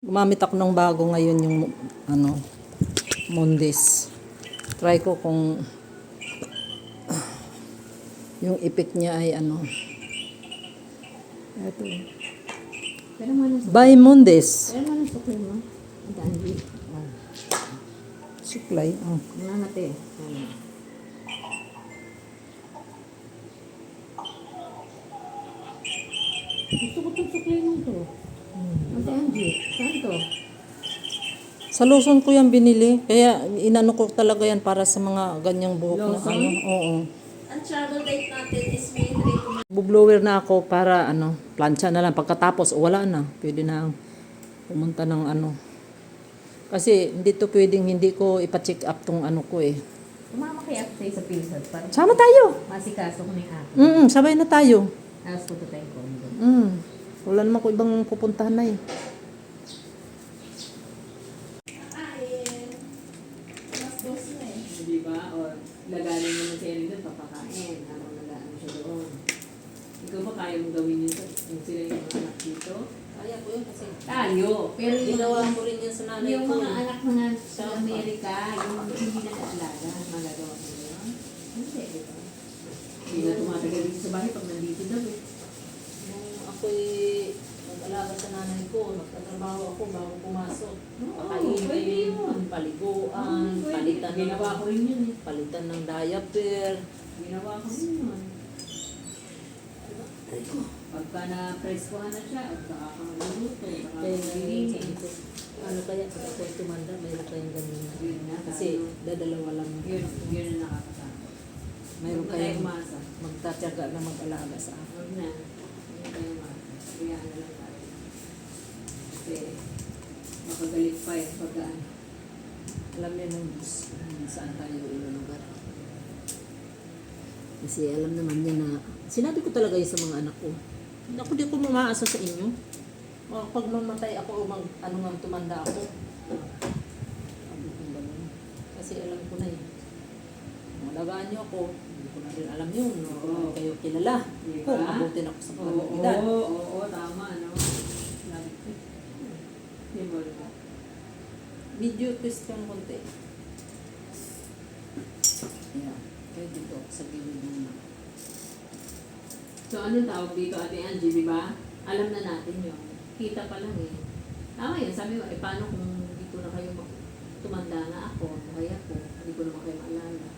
Gumamit ako ng bago ngayon yung Mondes. Try ko kung yung effect niya ay Ito. Pero mo na By Mondes. Pero mo na suklay mo. Ang daan. Suklay. Oh. Mga te. Gusto ko itong suklay mo to. Ate Angie, saan to? Sa Luzon ko yan binili. Kaya inano ko talaga yan para sa mga ganyang buhok na Luzon? Oo. Ang travel date natin is May 3 to Bublower na ako para plancha na lang. Pagkatapos wala na. Pwede na pumunta ng Kasi hindi to pwedeng hindi ko ipa-check up tong ko eh. Umama kay Ate sa Pilsat para Sama tayo. masikaso ko na yung akin. Sabay na tayo. Tapos ko tayo kondo. Wala naman ko ibang pupuntahan na eh. kain. Mas dos na eh. Di ba? O lagalan mo na siya rin doon, papakain. Habang nagaan siya doon. Ikaw ba kaya mong gawin yun? Yung sila yung mga anak dito? Kaya ko yun kasi Tayo. Pero ginawa ko rin yan sa nanay yung ko. mga anak mo na sa Amerika, yung hindi nag-aalaga, magagawa mo yun? Hindi, di ba? Hindi na tumatagal dito sa bahay pag nandito daw eh. Nung ako'y nag-alaga sa nanay ko, nagtatrabaho ako bago pumasok. Oo, pwede yun. Paliguan, palitan Ginawa ko rin yun eh. palitan ng diaper. Ginawa ko rin yun. Pagka na-preskuhan na siya, at saka ka magluluto, saka Kaya maglilinis. ano kaya pag ako'y tumanda, mayroon kayong ganun. Yun na, Kasi dadalawa lang. yun ang nakakatakot. Mayroon Huwag na tayong kayong umasa. magtatyaga na mag-alaga sa akin. Huwag na. Huwag na tayong umasa. Kaya na lang tayo. Kasi makagalit pa yung pagkaan. Alam niyo nung saan tayo ilulugar. Kasi alam naman niya na, sinabi ko talaga yun sa mga anak ko. Ako di ko umaasa sa inyo. Pag mamatay ako o tumanda ako. Sabi ko ganun. Kasi alam ko na eh. Malagaan niyo ako. Hindi ko na rin alam yun. Oo. Kayo kilala. Diba? Kung abutin ako sa Oo, pag-edad. oo, tama. Ano? Hindi mo rin ba? Video question konti. Yeah. Pwede ko sa gilid muna. So, anong tawag dito, Ate Angie, di ba? Alam na natin yun. Kita pa lang eh. Tama yun. Sabi mo, paano kung dito na kayo tumanda na ako, kaya ko, hindi ko naman kayo maalala.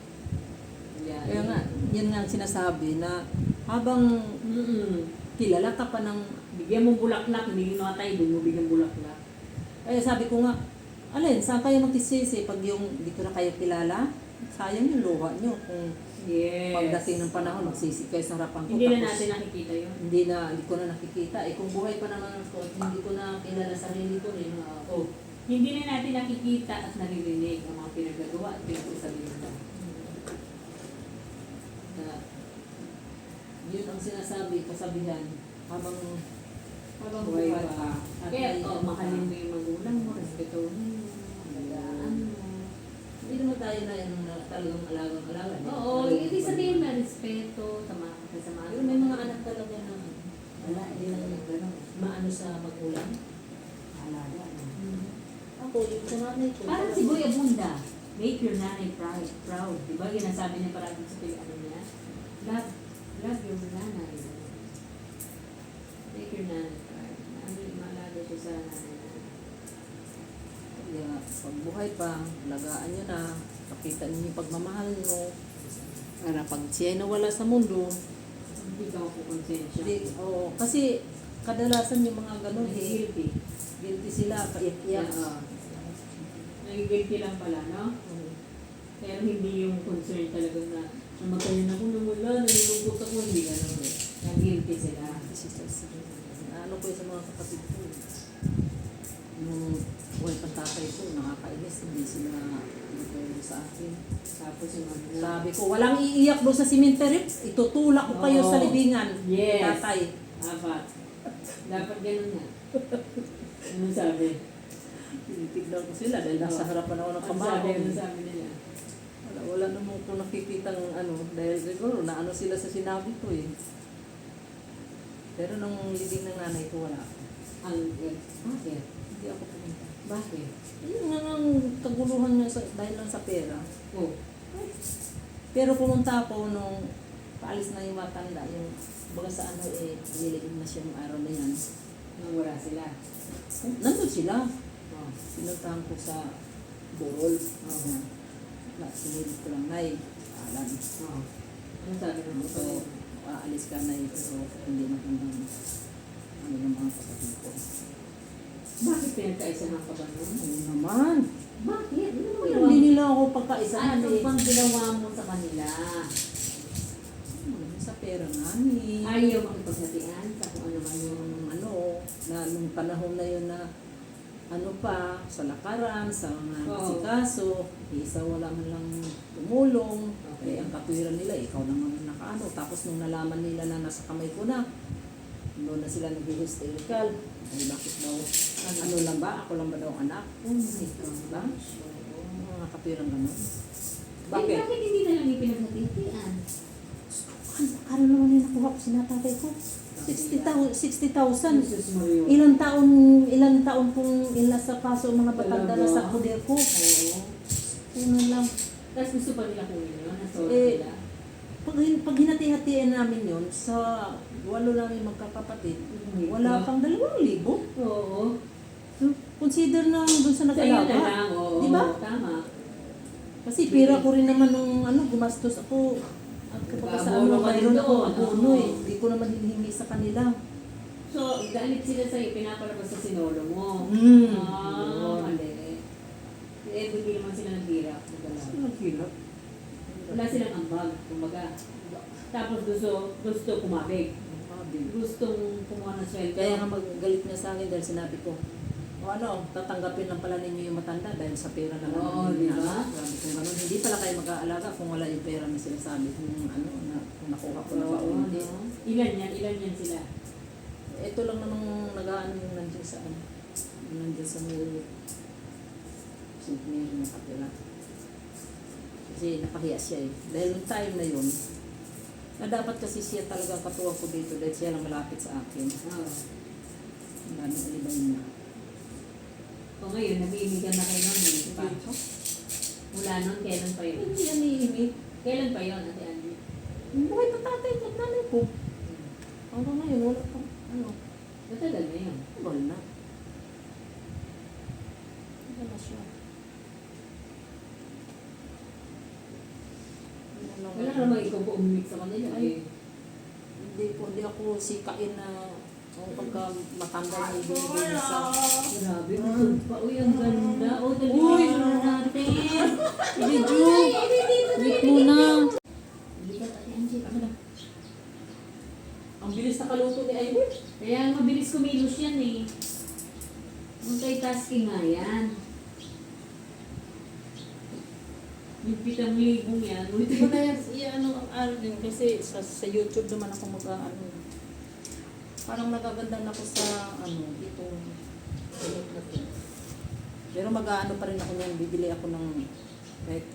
Kaya nga, yan nga ang sinasabi na habang kilala ka pa ng... Bigyan mo bulaklak, hindi mo natay, doon mo bigyan bulaklak. Kaya sabi ko nga, alin, saan kayo magtisisi pag yung dito na kayo kilala? Sayang yung luha nyo kung Yes. pagdating ng panahon, magsisi kayo sa harapan ko. Hindi na tapos natin nakikita yun. hindi ko na nakikita. Kung buhay pa naman ako, hindi ko na kilala sarili ko rin. Hindi na natin nakikita at naririnig ang mga pinagagawa at pinag-usabi nila. Yun ang sinasabi, kasabihan, habang Buhay buhay pa. pa. Kaya, mahalin mo yung magulang mo, respetuhin mo, alagaan mo. Hindi naman tayo na yung talagang alagang-alaga. Oo, hindi sabihin na respeto, tama ka sa mga. Pero may mga anak talaga na wala, hindi lang gano'n. Maano sa magulang. Alaga. Ako, yung sa nanay ko. Parang si Boy Abunda, make your nanay proud. Diba? Ginasabi niya parang sa ano niya, love your nanay. Make your nanay proud. Maalaga siya sa nanay. Kaya, pag buhay pa, alagaan nyo na. Pakita niyo yung pagmamahal mo. Para pag siya nawala sa mundo, Hindi ka makukonsensya. kasi kadalasan yung mga ganun Guilty. guilty sila, kaiyak-iyak. Nagigilty lang pala, no? Pero hindi yung concern talaga na namatayin ako nang wala, nalulungkot ako, hindi gano'n eh. Nag-guilty sila. Ano ko sa mga kapatid ko. Nung buhay pang tatay ko, nakakainis, hindi sila nagtulong sa akin. Tapos yung ano na. Sabi ko, walang iiyak doon sa cemetery, itutulak ko kayo sa libingan. Yes. Tatay. Apat. Dapat ganun nga. Ano sabi? Tinitignan ko sila dahil nasa harapan ako ng Ano kabaho. sabi? Ano sabi nila? Wala naman ko nakikita dahil siguro naano sila sa sinabi ko eh. Pero nung libing ng nanay ko, wala. Ang bakit? Hindi ako pumunta. Bakit? Yun nga ang kaguluhan niya dahil lang sa pera. Oh. Pero pumunta ako nung paalis na yung matanda, yung baga sa ano nililig na siya yung araw na yan. Nung wala sila. Nandun sila. Oh. Pinuntahan ko sa Borol. Oo. Sinilip ko lang, Nay, alam. Oh. Ano sabi ng So, ito? aalis ka na pero hindi magandang ano ng mga kapatid ko. Bakit pinagkaisahan ka ba nun? Ano naman? Bakit? Ano naman Wala, hindi nila ako pagkaisahan Ano bang ginawa mo sa kanila? Sa pera nga ni. Ayaw makipaghatian sa kung ano man yung Yung ano, na nung panahon na yun na ano pa, sa lakaran, sa mga Oo. asikaso, isa wala man lang tumulong. Okay. Eh, ang katwiran nila, ikaw naman ang nakaano. Tapos nung nalaman nila na nasa kamay ko na, doon na sila nag-hysterical. Ay, bakit daw? Ano lang ba? Ako lang ba daw ang anak? Diba? Mga katwiran ganun. Bakit? Bakit? Bakit hindi na lang ipinaghatian? Ano naman yung nakuha ko sinatatay ko? 60,000. Jesus Mario. Ilang taon kong inasa kaso ang mga batanda na sa poder ko. Oo. Ano lang. Tapos gusto pa nila kunin yun? Nasort Eh, nila? Pag hinati-hatiin namin yun, sa 8 namin magkakapatid, wala pang 2,000. Oo. So, consider na dun sa Sa iyo na nag-alaga. lang, oo. Di ba? Tama. Kasi pera ko rin naman nung gumastos ako. At kapag sa Abono ano, ka din mayroon ako, doon, abono oo. eh. Hindi ko naman hinihingi sa kanila. So, galit sila sa'yo, pinapalabas sa sinolo mo. Mm. Ah, mali. Eh, hindi naman sila naghirap. Ano nagkilap? Wala silang ambag, kumbaga. Tapos gusto kumabig. Gustong kumuha ng sweldo. Kaya nga magalit niya sa akin dahil sinabi ko, o ano, tatanggapin lang pala ninyo yung matanda dahil sa pera na lang. Oo, di ba? Grabe kung ganun. Hindi pala kayo mag-aalaga kung wala yung pera na sinasabi. Kung ano, kung nakuha ko na ba o Oo, hindi. no? Ilan yan sila? Ito lang namang nag-ano yung nandiyan sa ano. Nandiyan sa may St. Mary na kapila. Kasi napahiya siya eh. Dahil yung time na yun, na dapat kasi siya talaga katuwa ko dito dahil siya lang malapit sa akin. Oo. Ang daming alibay niya. O ngayon, nag-iimigan na kayo nun, di ba? Mula nun, kailan pa yun? Hindi yan iimit. Kailan pa yun, Ate Angie? Buhay pa tatay at nanay ko. Hanggang ngayon, wala pang ano. Matagal na yun. Wala na. Wala na siya. Wala ka naman ikaw po umimik sa kanila Ay. eh. Hindi ako sikain na kung pagka matanda niya ibigay niya sa... Grabe, matulog pa. Uy, ang ganda. O, dali Uy! na natin. Video! Wait muna! Lipat, Ate Angie. Ako na. Ang bilis na kaluto ni Ivy. Kaya mabilis kumilos yan eh. Multitasking nga yan. Yung 7,000 yan. Hindi ko na yan, ano din kasi sa YouTube naman ako mag-ano. Parang nagaganda na ako sa itong na to. Pero mag-ano pa rin ako niyan, bibili ako ng kahit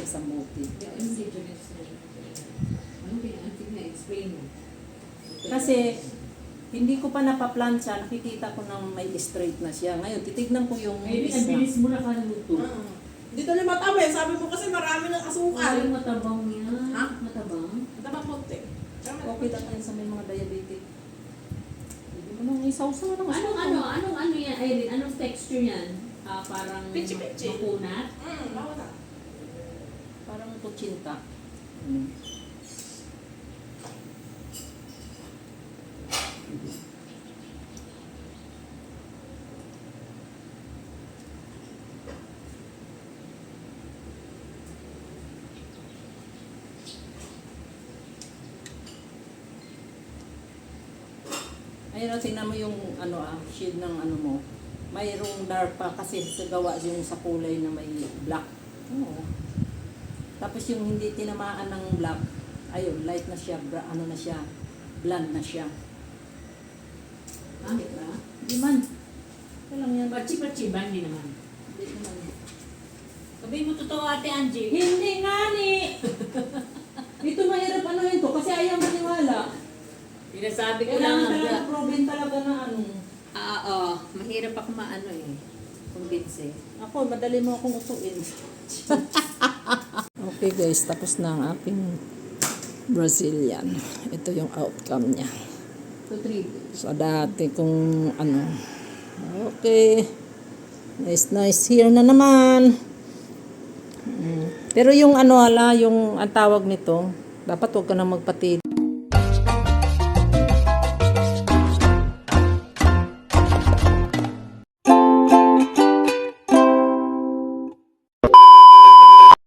isang motif. Ano dito next? Ano pinantig na explain mo? Kasi hindi ko pa napaplansya, nakikita ko nang may straight na siya. Ngayon, titignan ko yung Maybe ang isa. bilis mo na kaluto. Dito na matabi. Sabi mo kasi marami ng asukal. Ay, matabang yan. Ha? Matabang? Mataba konti. Okay lang yan sa may mga diabetic. Hindi mo nang isaw-saw ng Anong yan, Irene? Anong texture yan? Parang Pichi-pichi. makunat? Bawa na. Parang kutsinta. Ayun, tingnan mo yung shade ng mo. Mayroong dark pa kasi sa gawa yung sa kulay na may black. Oo. Tapos yung hindi tinamaan ng black, ayun, light na siya, na siya, blonde na siya. Bakit ba? Hindi man. Walang yan. Pachi-pachiban din naman. Hindi naman. Sabihin mo totoo, Ate Angie. Hindi nga ni! Ito mahirap yun to kasi ayaw maniwala. Sinasabi ko lang Kailangan ang talaga proven talaga na Mahirap ako maano eh. Convince eh. Ako, madali mo akong utuin. Okay guys, tapos na ang aking Brazilian. Ito yung outcome niya. 2-3. So dati kung ano. Okay. Nice here na naman. Pero yung ano yung ang tawag nito, dapat huwag ka na magpatili.